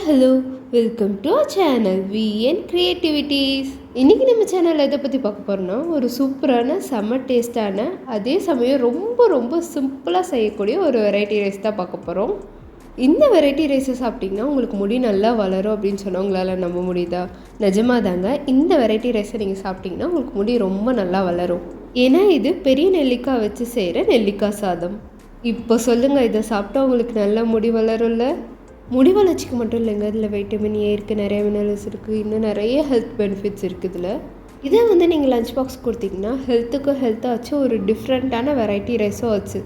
Hello welcome to our channel VN creativities. இன்றைக்கி நம்ம சேனலில் எதை பற்றி பார்க்க போகிறோம்னா, ஒரு சூப்பரான செம்ம டேஸ்டான அதே சமயம் ரொம்ப ரொம்ப சிம்பிளாக செய்யக்கூடிய ஒரு வெரைட்டி ரைஸ் தான் பார்க்க போகிறோம். இந்த வெரைட்டி ரைஸை சாப்பிட்டிங்கன்னா உங்களுக்கு முடி நல்லா வளரும் அப்படின்னு சொன்னால் உங்களால் நம்ப முடியுதா? நிஜமாக தாங்க. இந்த வெரைட்டி ரைஸை நீங்கள் சாப்பிட்டிங்கன்னா உங்களுக்கு முடி ரொம்ப நல்லா வளரும். ஏன்னா இது பெரிய நெல்லிக்காய் வச்சு செய்கிற நெல்லிக்காய் சாதம். இப்போ சொல்லுங்கள், இதை சாப்பிட்டா உங்களுக்கு நல்லா முடி வளரும்ல? முடி வளர்ச்சிக்கு மட்டும் இல்லைங்க, இதில் வைட்டமின் ஏ இருக்குது, நிறைய மினரல்ஸ் இருக்குது, இன்னும் நிறைய ஹெல்த் பெனிஃபிட்ஸ் இருக்குது இதில். இதை நீங்கள் லஞ்ச் பாக்ஸ் கொடுத்தீங்கன்னா ஹெல்த்தாக வச்சு ஒரு டிஃப்ரெண்ட்டான வெரைட்டி ரைஸும் வச்சு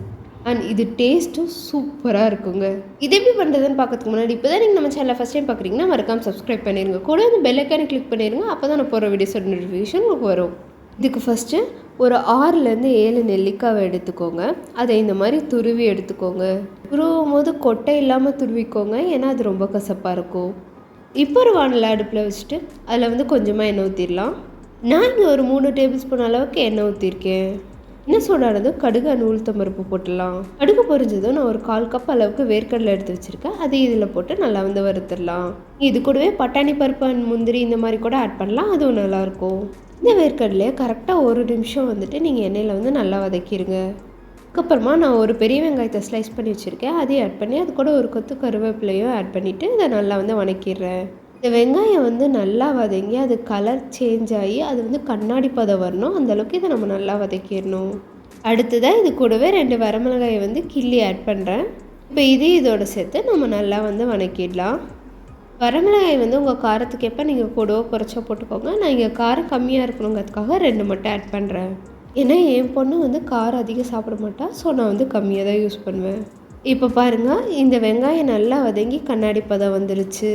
அண்ட் இது டேஸ்ட்டும் சூப்பராக இருக்குங்க. இது எப்படி பண்ணுறதுன்னு பார்க்கறதுக்கு முன்னாடி இப்போ தான் நீங்கள் நம்ம சேனலை ஃபஸ்ட் டைம் பார்க்குறீங்கன்னா மறக்காமல் சப்ஸ்கிரைப் பண்ணிடுங்க. கூட இந்த பெல் ஐக்கானை கிளிக் பண்ணிடுங்க. அப்போ தான் நான் போகிற வீடியோஸோட நோட்டிஃபிகேஷன் உங்களுக்கு வரும். இதுக்கு ஃபஸ்ட்டு ஒரு 6லேருந்து 7 நெல்லிக்காவை எடுத்துக்கோங்க. அதை இந்த மாதிரி துருவி எடுத்துக்கோங்க. துருவும் போது கொட்டை இல்லாமல் துருவிக்கோங்க, ஏன்னா அது ரொம்ப கசப்பாக இருக்கும். இப்போ ஒரு வானல் அடுப்பில் வச்சுட்டு அதில் கொஞ்சமாக எண்ணெய் ஊற்றிடலாம். நான் இங்கே ஒரு 3 டேபிள் ஸ்பூன் அளவுக்கு எண்ணெய் ஊற்றிருக்கேன். எண்ணெய் சூடானதும் கடுகு உளுத்தம் பருப்பு போட்டுடலாம். கடுகு பொரிஞ்சதும் நான் ஒரு 1/4 கப் அளவுக்கு வேர்க்கடலை எடுத்து வச்சுருக்கேன். அதை இதில் போட்டு நல்லா வறுத்துடலாம். இது கூடவே பட்டாணி பருப்பு அண்ட் முந்திரி இந்த மாதிரி கூட ஆட் பண்ணலாம், அதுவும் நல்லாயிருக்கும். இந்த வேர்க்கடலையை கரெக்டாக 1 நிமிஷம் நீங்கள் எண்ணெயில் நல்லா வதக்கிடுங்க. அதுக்கப்புறமா நான் ஒரு பெரிய வெங்காயத்தை ஸ்லைஸ் பண்ணி வச்சுருக்கேன், அதையும் ஆட் பண்ணி அது கூட ஒரு கொத்து கருவேப்பிலையும் ஆட் பண்ணிவிட்டு இதை நல்லா வதக்கிடுறேன். இந்த வெங்காயம் நல்லா வதங்கி அது கலர் சேஞ்ச் ஆகி அது கண்ணாடி பதம் வரணும், அந்தளவுக்கு இதை நம்ம நல்லா வதக்கிடணும். அடுத்ததாக இது கூடவே 2 வரமிளகாயை கிள்ளி ஆட் பண்ணுறேன். இப்போ இதோட சேர்த்து நம்ம நல்லா வதக்கிடலாம். வரமிளகாய் உங்கள் காரத்துக்கு எப்போ நீங்கள் கூடவோ குறைச்சோ போட்டுக்கோங்க. நான் இங்கே காரம் கம்மியாக இருக்கணுங்கிறதுக்காக 2 மட்டும் ஆட் பண்ணுறேன். ஏன்னா என் பொண்ணு காரம் அதிகம் சாப்பிட மாட்டா, ஸோ நான் கம்மியாக தான் யூஸ் பண்ணுவேன். இப்போ பாருங்கள், இந்த வெங்காயம் நல்லா வதங்கி கண்ணாடி பதம் வந்துருச்சு.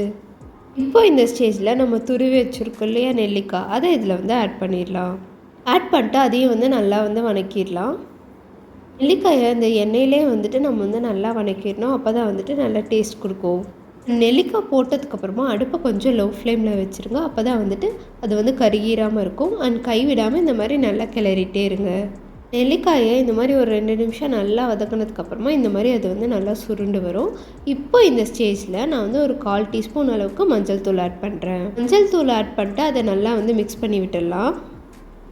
இப்போ இந்த ஸ்டேஜில் நம்ம துருவி வச்சுருக்கோம் இல்லையா நெல்லிக்காய், அதை இதில் ஆட் பண்ணிடலாம். ஆட் பண்ணிட்டு அதையும் நல்லா வதக்கிடலாம். நெல்லிக்காயை இந்த எண்ணெயிலே நம்ம நல்லா வதக்கிடணும். அப்போ தான் நல்லா டேஸ்ட் கொடுக்கும். நெல்லிக்காய் போட்டதுக்கப்புறமா அடுப்பை கொஞ்சம் லோ ஃப்ளேமில் வச்சுருங்க. அப்போ தான் அது கருகிராமல் இருக்கும். அண்ட் கைவிடாமல் இந்த மாதிரி நல்லா கிளறிட்டே இருங்க. நெல்லிக்காயை இந்த மாதிரி ஒரு 2 நிமிஷம் நல்லா வதக்கினதுக்கப்புறமா இந்த மாதிரி அது நல்லா சுருண்டு வரும். இப்போ இந்த ஸ்டேஜில் நான் ஒரு 1/4 டீஸ்பூன் அளவுக்கு மஞ்சள் தூள் ஆட் பண்ணுறேன். மஞ்சள் தூள் ஆட் பண்ணிட்டு அதை நல்லா மிக்ஸ் பண்ணி விட்டுடலாம்.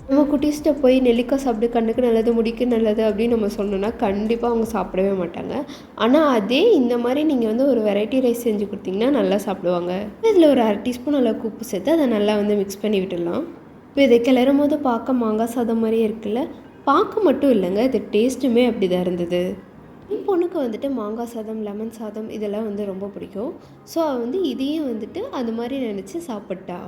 நம்ம குட்டீஸ்கிட்ட போய் நெல்லிக்காய் சாப்பிட்டு கண்ணுக்கு நல்லது, முடிக்கு நல்லது அப்படின்னு நம்ம சொன்னோன்னா கண்டிப்பாக அவங்க சாப்பிடவே மாட்டாங்க. ஆனால் அதே இந்த மாதிரி நீங்கள் ஒரு வெரைட்டி ரைஸ் செஞ்சு கொடுத்தீங்கன்னா நல்லா சாப்பிடுவாங்க. இதில் ஒரு 1/2 டீஸ்பூன் அளவுக்கு உப்பு சேர்த்து அதை நல்லா மிக்ஸ் பண்ணி விட்டுடலாம். இப்போ இதை கிளறும் போது பார்க்க மாங்காய் சாதம் மாதிரியே இருக்குல்ல? பார்க்க மட்டும் இல்லைங்க, இது டேஸ்ட்டுமே அப்படி தான் இருந்தது. என் பொண்ணுக்கு மாங்காய் சாதம், லெமன் சாதம் இதெல்லாம் ரொம்ப பிடிக்கும். ஸோ இதையும் அது மாதிரி நினச்சி சாப்பிட்டா.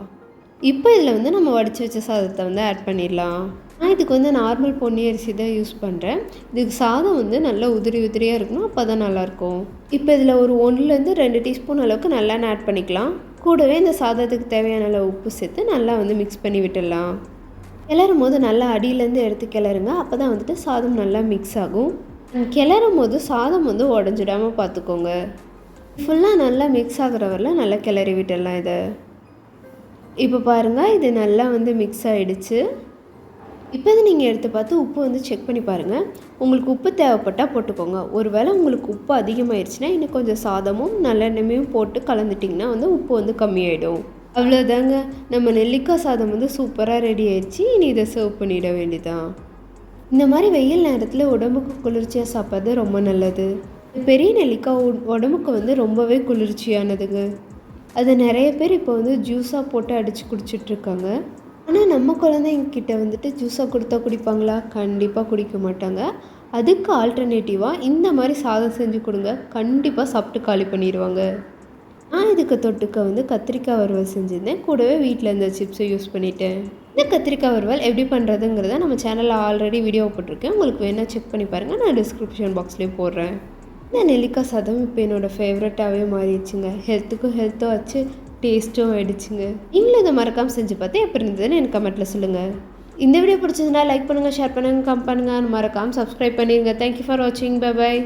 இப்போ இதில் நம்ம வடித்து வச்ச சாதத்தை ஆட் பண்ணிடலாம். நான் இதுக்கு நார்மல் பொன்னி அரிசி தான் யூஸ் பண்ணுறேன். இதுக்கு சாதம் நல்லா உதிரி உதிரியாக இருக்கணும், அப்போ தான் நல்லாயிருக்கும். இப்போ இதில் ஒரு 1லேருந்து 2 டீஸ்பூன் அளவுக்கு நல்லெண்ணெய் ஆட் பண்ணிக்கலாம். கூடவே இந்த சாதத்துக்கு தேவையான அளவு உப்பு சேர்த்து நல்லா மிக்ஸ் பண்ணி விட்டுடலாம். கிளறும் போது நல்லா அடியிலேருந்து எடுத்து கிளறுங்க, அப்போ தான் சாதம் நல்லா மிக்ஸ் ஆகும். கிளறும் போது சாதம் உடஞ்சிடாமல் பார்த்துக்கோங்க. ஃபுல்லாக நல்லா மிக்ஸ் ஆகிற வரல நல்லா கிளறி விட்டுடலாம். இதை இப்போ பாருங்கள், இது நல்லா மிக்ஸ் ஆகிடுச்சு. இப்போ இது நீங்கள் எடுத்து பார்த்து உப்பு செக் பண்ணி பாருங்கள். உங்களுக்கு உப்பு தேவைப்பட்டால் போட்டுக்கோங்க. ஒருவேளை உங்களுக்கு உப்பு அதிகமாகிடுச்சுன்னா இன்னும் கொஞ்சம் சாதமும் நல்லெண்ணெயும் போட்டு கலந்துட்டிங்கன்னா உப்பு கம்மியாயிடும். அவ்வளோதாங்க, நம்ம நெல்லிக்காய் சாதம் சூப்பராக ரெடி ஆயிடுச்சு. இனி இதை சர்வ் பண்ணிட வேண்டியதான். இந்த மாதிரி வெயில் நேரத்தில் உடம்புக்கு குளிர்ச்சியாக சாப்பிட்றது ரொம்ப நல்லது. பெரிய நெல்லிக்காய் உடம்புக்கு ரொம்பவே குளிர்ச்சியானதுங்க. அது நிறைய பேர் இப்போ ஜூஸாக போட்டு அடித்து குடிச்சிட்ருக்காங்க. ஆனால் நம்ம குழந்தைங்கிட்ட ஜூஸாக கொடுத்தா குடிப்பாங்களா? கண்டிப்பாக குடிக்க மாட்டாங்க. அதுக்கு ஆல்டர்னேட்டிவாக இந்த மாதிரி சாதம் செஞ்சு கொடுங்க, கண்டிப்பாக சாப்பிட்டு காலி பண்ணிடுவாங்க. நான் இதுக்கு தொட்டுக்க கத்திரிக்காய் வறுவல் செஞ்சுருந்தேன். கூடவே வீட்டில் இருந்த சிப்ஸை யூஸ் பண்ணிட்டேன். இந்த கத்திரிக்காய் வறுவல் எப்படி பண்ணுறதுங்கிறத நம்ம சேனலில் ஆல்ரெடி வீடியோ போட்டிருக்கேன். உங்களுக்கு வேணால் செக் பண்ணி பாருங்கள், நான் டிஸ்கிரிப்ஷன் பாக்ஸ்லேயும் போடுறேன். இந்த நெல்லிக்காய் சாதம் இப்போ என்னோடய ஃபேவரட்டாகவே மாறிடுச்சுங்க. ஹெல்த்தும் ஆச்சு, டேஸ்ட்டும் ஆகிடுச்சுங்க. நீங்களும் இதை மறக்காமல் செஞ்சு பார்த்து எப்படி இருந்ததுன்னு எனக்கு கமெண்ட்டில் சொல்லுங்கள். இந்த வீடியோ பிடிச்சதுன்னா லைக் பண்ணுங்கள், ஷேர் பண்ணுங்கள், கமெண்ட் பண்ணுங்கள், மறக்காமல் சப்ஸ்கிரைப் பண்ணிடுங்க. தேங்க்யூ ஃபார் வாட்சிங். Bye bye.